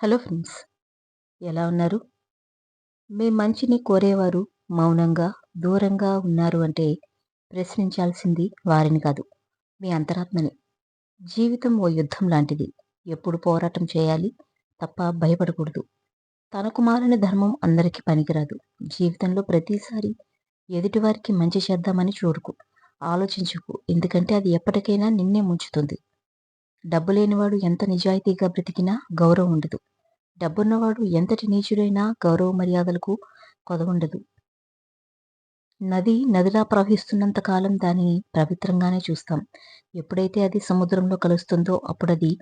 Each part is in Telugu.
హలో ఫ్రెండ్స్, ఎలా ఉన్నారు? మీ మంచిని కోరేవారు మౌనంగా, దూరంగా ఉన్నారు అంటే ప్రశ్నించాల్సింది వారిని కాదు, మీ అంతరాత్మని. జీవితం ఓ యుద్ధం లాంటిది. ఎప్పుడు పోరాటం చేయాలి తప్ప భయపడకూడదు. తనకు మాలిన ధర్మం అందరికీ పనికిరాదు. జీవితంలో ప్రతిసారి ఎదుటివారికి మంచి చేద్దామని చూడకు. ఆలోచించకు. ఎందుకంటే అది ఎప్పటికైనా నిన్నే ముంచుతుంది. డబ్బు లేనివాడు ఎంత నిజాయితీగా బ్రతికినా గౌరవం ఉండదు. డబ్బున్నవాడు ఎంతటి నీచుడైనా గౌరవ మర్యాదలకు కొదవుండదు. నది నదిలా ప్రవహిస్తున్నంత కాలం దానిని పవిత్రంగానే చూస్తాం. ఎప్పుడైతే అది సముద్రంలో కలుస్తుందో అప్పుడది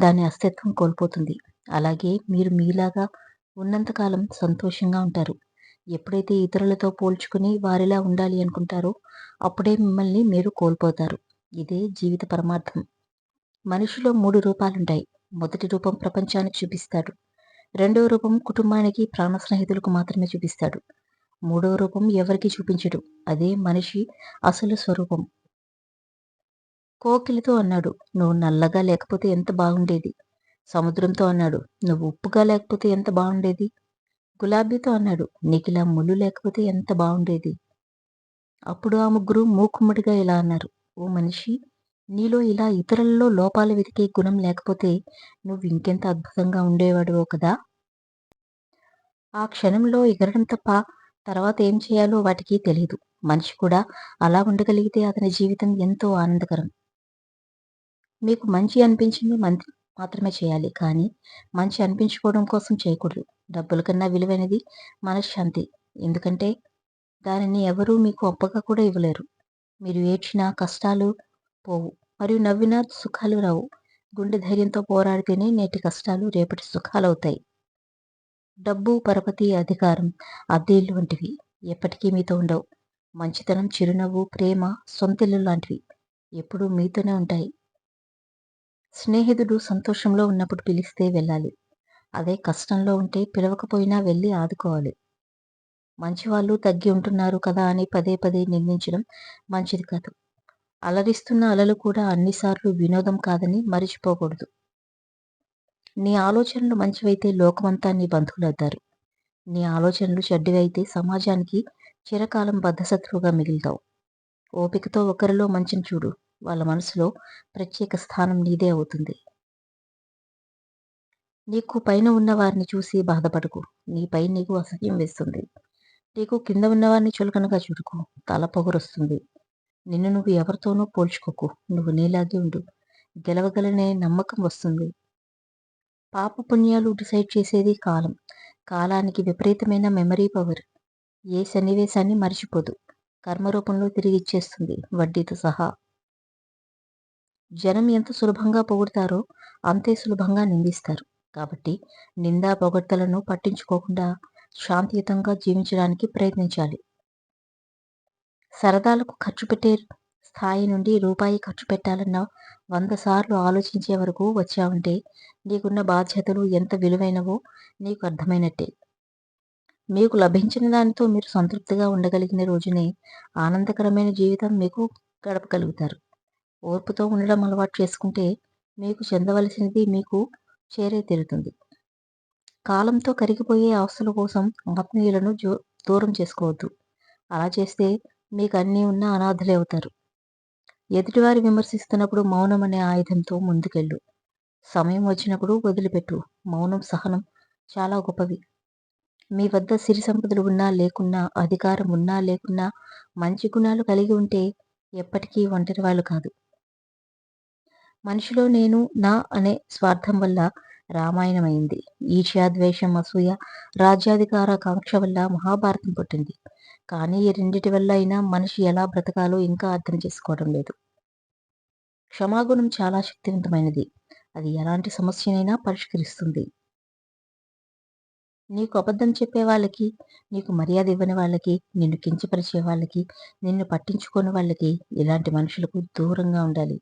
దాని అస్తిత్వం కోల్పోతుంది. అలాగే మీరు మీలాగా ఉన్నంత కాలం సంతోషంగా ఉంటారు. ఎప్పుడైతే ఇతరులతో పోల్చుకుని వారిలా ఉండాలి అనుకుంటారో అప్పుడే మిమ్మల్ని మీరు కోల్పోతారు. ఇదే జీవిత పరమార్థం. మనిషిలో 3 రూపాలుంటాయి. మొదటి రూపం ప్రపంచానికి చూపిస్తాడు. రెండవ రూపం కుటుంబానికి, ప్రాణ స్నేహితులకు మాత్రమే చూపిస్తాడు. మూడవ రూపం ఎవరికీ చూపించడు. అదే మనిషి అసలు స్వరూపం. కోకిలతో అన్నాడు, నువ్వు నల్లగా లేకపోతే ఎంత బాగుండేది. సముద్రంతో అన్నాడు, నువ్వు ఉప్పుగా లేకపోతే ఎంత బాగుండేది. గులాబీతో అన్నాడు, నీకిలా ముళ్ళు లేకపోతే ఎంత బాగుండేది. అప్పుడు ఆ ముగ్గురు మూకుమ్మడిగా ఇలా అన్నారు, ఓ మనిషి, నీలో ఇలా ఇతరులలో లోపాలు వెతికే గుణం లేకపోతే నువ్వు ఇంకెంత అద్భుతంగా ఉండేవాడివో కదా. ఆ క్షణంలో ఎగరడం తప్ప తర్వాత ఏం చేయాలో వాటికి తెలీదు. మనిషి కూడా అలా ఉండగలిగితే అతని జీవితం ఎంతో ఆనందకరం. మీకు మంచి అనిపించింది మాత్రమే చేయాలి. కానీ మంచి అనిపించుకోవడం కోసం చేయకూడదు. డబ్బుల కన్నా విలువైనది మనశ్శాంతి. ఎందుకంటే దానిని ఎవరూ మీకు అప్పగా కూడా ఇవ్వలేరు. మీరు ఏడ్చినా కష్టాలు పోవు. మరియు నవ్వినా సుఖాలు రావు. గుండె ధైర్యంతో పోరాడితేనే నేటి కష్టాలు రేపటి సుఖాలవుతాయి. డబ్బు, పరపతి, అధికారం, అద్దె ఇల్లు వంటివి ఎప్పటికీ మీతో ఉండవు. మంచితనం, చిరునవ్వు, ప్రేమ, సొంతిల్లు లాంటివి ఎప్పుడూ మీతోనే ఉంటాయి. స్నేహితుడు సంతోషంలో ఉన్నప్పుడు పిలిస్తే వెళ్ళాలి. అదే కష్టంలో ఉంటే పిలవకపోయినా వెళ్ళి ఆదుకోవాలి. మంచివాళ్ళు తగ్గి ఉంటున్నారు కదా అని పదే పదే నిందించడం మంచిది కాదు. అలరిస్తున్న అలలు కూడా అన్నిసార్లు వినోదం కాదని మరిచిపోకూడదు. నీ ఆలోచనలు మంచివైతే లోకమంతా నీ బంధువులవుతారు. నీ ఆలోచనలు చెడ్డవైతే సమాజానికి చిరకాలం బద్ధశత్రువుగా మిగులుతావు. ఓపికతో ఒకరిలో మంచిని చూడు. వాళ్ళ మనసులో ప్రత్యేక స్థానం నీదే అవుతుంది. నీకు పైన ఉన్న వారిని చూసి బాధపడకు. నీపై నీకు అసహ్యం వేస్తుంది. నీకు కింద ఉన్నవారిని చులకనగా చూడకు. తల పొగరొస్తుంది. నిన్ను నువ్వు ఎవరితోనూ పోల్చుకోకు. నువ్వు నీలాగే ఉండు. గెలవగలనే నమ్మకం వస్తుంది. పాప పుణ్యాలు డిసైడ్ చేసేది కాలం. కాలానికి విపరీతమైన మెమరీ పవర్. ఏ సన్నివేశాన్ని మరిచిపోదు. కర్మరూపంలో తిరిగి ఇచ్చేస్తుంది, వడ్డీతో సహా. జనం ఎంత సులభంగా పొగుడతారో అంతే సులభంగా నిందిస్తారు. కాబట్టి నిందా పొగడ్తలను పట్టించుకోకుండా శాంతియుతంగా జీవించడానికి ప్రయత్నించాలి. సరదాలకు ఖర్చు పెట్టే స్థాయి నుండి రూపాయి ఖర్చు పెట్టాలన్న 100 సార్లు ఆలోచించే వరకు వచ్చావంటే నీకున్న బాధ్యతలు ఎంత విలువైనవో నీకు అర్థమైనట్టే. మీకు లభించిన దానితో మీరు సంతృప్తిగా ఉండగలిగిన రోజునే ఆనందకరమైన జీవితం మీకు గడపగలుగుతారు. ఓర్పుతో ఉండడం అలవాటు చేసుకుంటే మీకు చెందవలసినది మీకు చేరే తీరుతుంది. కాలంతో కరిగిపోయే ఆస్తుల కోసం ఆత్మీయులను దూరం చేసుకోవద్దు. అలా చేస్తే మీకు అన్నీ ఉన్న అనాథలే అవుతారు. ఎదుటివారి విమర్శిస్తున్నప్పుడు మౌనం అనే ఆయుధంతో ముందుకెళ్ళు. సమయం వచ్చినప్పుడు వదిలిపెట్టు. మౌనం, సహనం చాలా గొప్పవి. మీ వద్ద సిరి సంపదలు ఉన్నా లేకున్నా, అధికారం ఉన్నా లేకున్నా, మంచి గుణాలు కలిగి ఉంటే ఎప్పటికీ ఒంటరి వాళ్ళు కాదు. మనిషిలో నేను, నా అనే స్వార్థం వల్ల రామాయణమైంది. ఈర్ష్య, ద్వేషం, అసూయ, రాజ్యాధికార కాంక్ష వల్ల మహాభారతం పుట్టింది. కానీ ఈ రెండిటి వల్ల అయినా మనిషి ఎలా బ్రతకాలో ఇంకా అర్థం చేసుకోవడం లేదు. క్షమాగుణం చాలా శక్తివంతమైనది. అది ఎలాంటి సమస్యనైనా పరిష్కరిస్తుంది. నీకు అబద్ధం చెప్పే వాళ్ళకి, నీకు మర్యాద ఇవ్వని వాళ్ళకి, నిన్ను కించపరిచే వాళ్ళకి, నిన్ను పట్టించుకోని వాళ్ళకి, ఇలాంటి మనుషులకు దూరంగా ఉండాలి.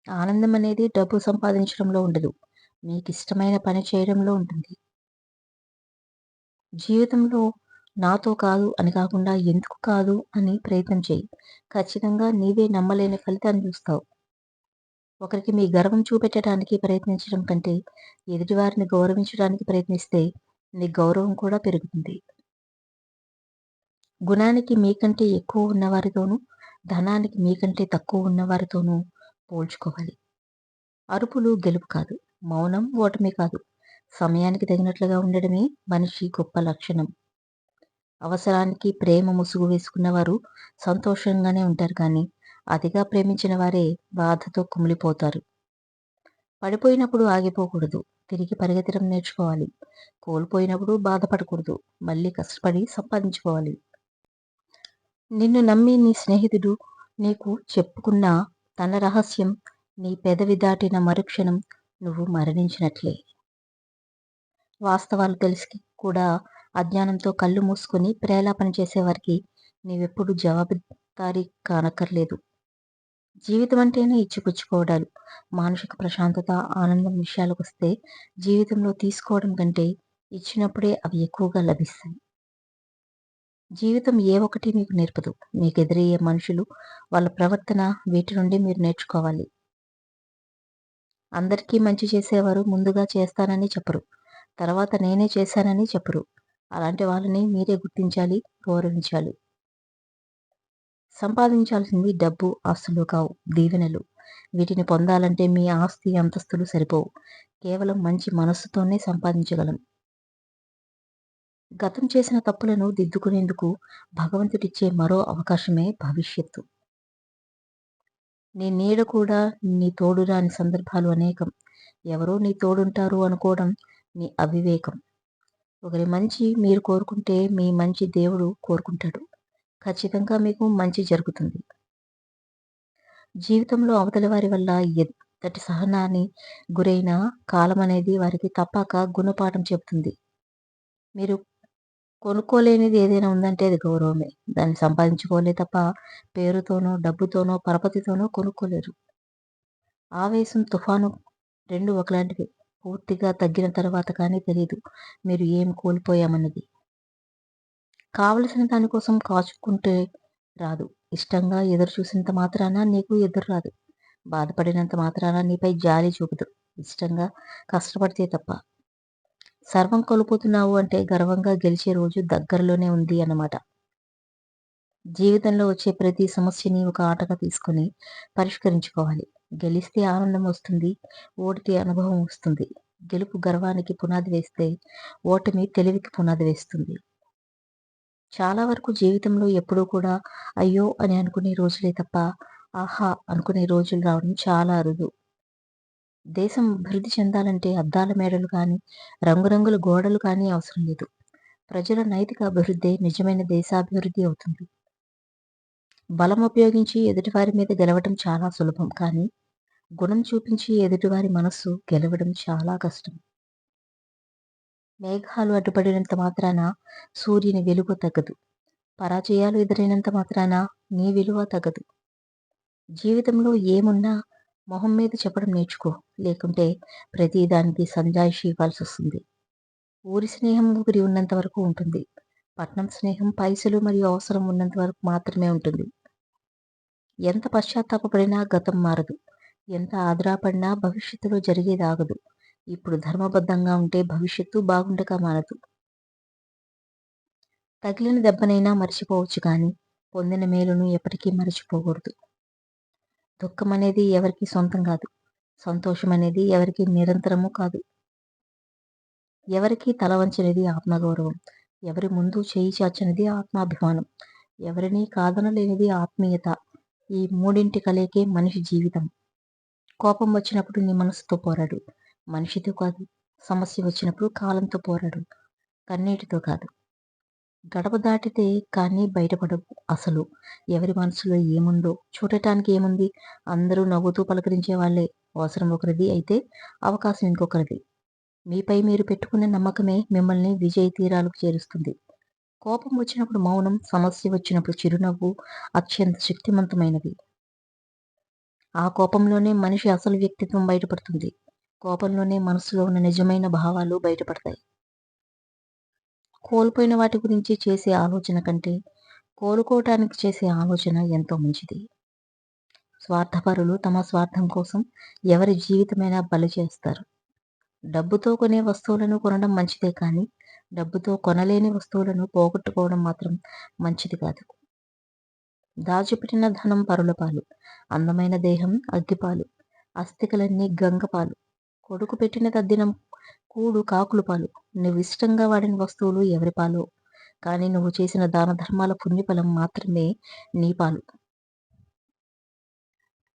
ఆనందం అనేది డబ్బు సంపాదించడంలో ఉండదు. మీకిష్టమైన పని చేయడంలో ఉంటుంది. జీవితంలో నాతో కాదు అని కాకుండా ఎందుకు కాదు అని ప్రయత్నం చెయ్యి. ఖచ్చితంగా నీవే నమ్మలేని ఫలితాన్ని చూస్తావు. ఒకరికి మీ గర్వం చూపెట్టడానికి ప్రయత్నించడం కంటే, ఎదుటివారిని గౌరవించడానికి ప్రయత్నిస్తే మీ గౌరవం కూడా పెరుగుతుంది. గుణానికి మీకంటే ఎక్కువ ఉన్నవారితోనూ, ధనానికి మీకంటే తక్కువ ఉన్నవారితోనూ పోల్చుకోవాలి. అరుపులు గెలుపు కాదు. మౌనం ఓటమి కాదు. సమయానికి తగినట్లుగా ఉండడమే మనిషి గొప్ప లక్షణం. అవసరానికి ప్రేమ ముసుగు వేసుకున్నవారు సంతోషంగానే ఉంటారు కానీ, అతిగా ప్రేమించిన వారే బాధతో కుమిలిపోతారు. పడిపోయినప్పుడు ఆగిపోకూడదు. తిరిగి పరిగెత్తడం నేర్చుకోవాలి. కోల్పోయినప్పుడు బాధపడకూడదు. మళ్ళీ కష్టపడి సంపాదించుకోవాలి. నిన్ను నమ్మి నీ స్నేహితుడు నీకు చెప్పుకున్న తన రహస్యం నీ పెదవి దాటిన మరుక్షణం నువ్వు మరణించినట్లే. వాస్తవాలు తెలిసి కూడా అజ్ఞానంతో కళ్ళు మూసుకొని ప్రేలాపన చేసేవారికి నీవెప్పుడు జవాబుదారీ కానక్కర్లేదు. జీవితం అంటేనే ఇచ్చిపుచ్చుకోవడాలు. మానసిక ప్రశాంతత, ఆనందం విషయాలకొస్తే జీవితంలో తీసుకోవడం కంటే ఇచ్చినప్పుడే అవి ఎక్కువగా లభిస్తాయి. జీవితం ఏ ఒక్కటి మీకు నేర్పదు. మీకెదురయ్యే మనుషులు, వాళ్ళ ప్రవర్తన, వీటి నుండి మీరు నేర్చుకోవాలి. అందరికీ మంచి చేసేవారు ముందుగా చేస్తానని చెప్పరు. తర్వాత నేనే చేశానని చెప్పరు. అలాంటి వాళ్ళని మీరే గుర్తించాలి, గౌరవించాలి. సంపాదించాల్సింది డబ్బు, ఆస్తులు కావు, దీవెనలు. వీటిని పొందాలంటే మీ ఆస్తి, అంతస్తులు సరిపోవు. కేవలం మంచి మనస్సుతోనే సంపాదించగలం. గతం చేసిన తప్పులను దిద్దుకునేందుకు భగవంతుడిచ్చే మరో అవకాశమే భవిష్యత్తు. నీ నీడ కూడా నీ తోడు రాని సందర్భాలు అనేకం. ఎవరో నీ తోడుంటారు అనుకోవడం నీ అవివేకం. ఒకరి మంచి మీరు కోరుకుంటే మీ మంచి దేవుడు కోరుకుంటాడు. ఖచ్చితంగా మీకు మంచి జరుగుతుంది. జీవితంలో అవతలి వారి వల్ల ఎంతటి సహనాన్ని గురైన కాలమనేది వారికి తప్పక గుణపాఠం చెబుతుంది. మీరు కొనుక్కోలేనిది ఏదైనా ఉందంటే అది గౌరవమే. దాన్ని సంపాదించుకోలే తప్ప పేరుతోనో, డబ్బుతోనో, పరపతితోనో కొనుక్కోలేరు. ఆవేశం, తుఫాను 2 ఒకలాంటివే. పూర్తిగా తగ్గిన తర్వాత కానీ తెలీదు మీరు ఏం కోల్పోయామన్నది. కావలసిన దానికోసం కాచుకుంటే రాదు. ఇష్టంగా ఎదురు చూసినంత మాత్రాన నీకు ఎదురు రాదు. బాధపడినంత మాత్రాన నీపై జాలి చూపదు. ఇష్టంగా కష్టపడితే తప్ప. సర్వం కోల్పోతున్నావు అంటే గర్వంగా గెలిచే రోజు దగ్గరలోనే ఉంది అన్నమాట. జీవితంలో వచ్చే ప్రతి సమస్యని ఒక ఆటగా తీసుకొని పరిష్కరించుకోవాలి. గెలిస్తే ఆనందం వస్తుంది. ఓడితే అనుభవం వస్తుంది. గెలుపు గర్వానికి పునాది వేస్తే, ఓటమి తెలివికి పునాది వేస్తుంది. చాలా వరకు జీవితంలో ఎప్పుడూ కూడా అయ్యో అని అనుకునే రోజులే తప్ప, ఆహా అనుకునే రోజులు రావడం చాలా అరుదు. దేశం అభివృద్ధి చెందాలంటే అద్దాల మేడలు కానీ, రంగురంగుల గోడలు కానీ అవసరం లేదు. ప్రజల నైతిక అభివృద్ధే నిజమైన దేశాభివృద్ధి అవుతుంది. బలం ఉపయోగించి ఎదుటివారి మీద గెలవడం చాలా సులభం. కానీ గుణం చూపించి ఎదుటివారి మనస్సు గెలవడం చాలా కష్టం. మేఘాలు అడ్డుపడినంత మాత్రాన సూర్యుని వెలుగు తగ్గదు. పరాజయాలు ఎదురైనంత మాత్రాన నీ విలువ తగ్గదు. జీవితంలో ఏమున్నా మొహం మీద చెప్పడం నేర్చుకో. లేకుంటే ప్రతిదానికి సంజాయిషి ఇవ్వాల్సొస్తుంది. ఊరి స్నేహం ఊపిరి ఉన్నంత వరకు ఉంటుంది. పట్నం స్నేహం పైసలు మరియు అవసరం ఉన్నంత వరకు మాత్రమే ఉంటుంది. ఎంత పశ్చాత్తాపపడినా గతం మారదు. ఎంత ఆదరాపడినా భవిష్యత్తులో జరిగేదాగదు. ఇప్పుడు ధర్మబద్ధంగా ఉంటే భవిష్యత్తు బాగుండక మానదు. తగిలిన దెబ్బనైనా మర్చిపోవచ్చు కానీ, పొందిన మేలును ఎప్పటికీ మరచిపోకూడదు. దుఃఖం అనేది ఎవరికీ సొంతం కాదు. సంతోషం అనేది ఎవరికీ నిరంతరము కాదు. ఎవరికీ తల వంచనిది ఆత్మగౌరవం. ఎవరి ముందు చేయి చాచనిది ఆత్మాభిమానం. ఎవరినీ కాదనలేనిది ఆత్మీయత. ఈ మూడింటి కలయికే మనిషి జీవితం. కోపం వచ్చినప్పుడు నీ మనసుతో పోరాడు. మనిషితో కాదు. సమస్య వచ్చినప్పుడు కాలంతో పోరాడు. కన్నీటితో కాదు. గడప దాటితే కానీ బయటపడవు అసలు. ఎవరి మనసులో ఏముందో చూడటానికి ఏముంది? అందరూ నవ్వుతూ పలకరించే వాళ్ళే. అవసరం ఒకరిది అయితే అవకాశం ఇంకొకరిది. మీపై మీరు పెట్టుకున్న నమ్మకమే మిమ్మల్ని విజయ తీరాలకు చేరుస్తుంది. కోపం వచ్చినప్పుడు మౌనం, సమస్య వచ్చినప్పుడు చిరునవ్వు అత్యంత శక్తివంతమైనవి. ఆ కోపంలోనే మనిషి అసలు వ్యక్తిత్వం బయటపడుతుంది. కోపంలోనే మనసులో ఉన్న నిజమైన భావాలు బయటపడతాయి. కోల్పోయిన వాటి గురించి చేసే ఆలోచన కంటే కోలుకోవటానికి చేసే ఆలోచన ఎంతో మంచిది. స్వార్థపరులు తమ స్వార్థం కోసం ఎవరి జీవితమైనా బలి చేస్తారు. డబ్బుతో కొనే వస్తువులను కొనడం మంచిదే కానీ, డబ్బుతో కొనలేని వస్తువులను పోగొట్టుకోవడం మాత్రం మంచిది కాదు. దాచిపెట్టిన ధనం పరుల పాలు, అందమైన దేహం అగ్గిపాలు, అస్థికలన్నీ గంగపాలు, కొడుకు పెట్టిన తద్దినం కూడు కాకులు పాలు. నువ్వు ఇష్టంగా వాడిన వస్తువులు ఎవరి పాలు, కానీ నువ్వు చేసిన దాన ధర్మాల పుణ్యఫలం మాత్రమే నీ పాలు.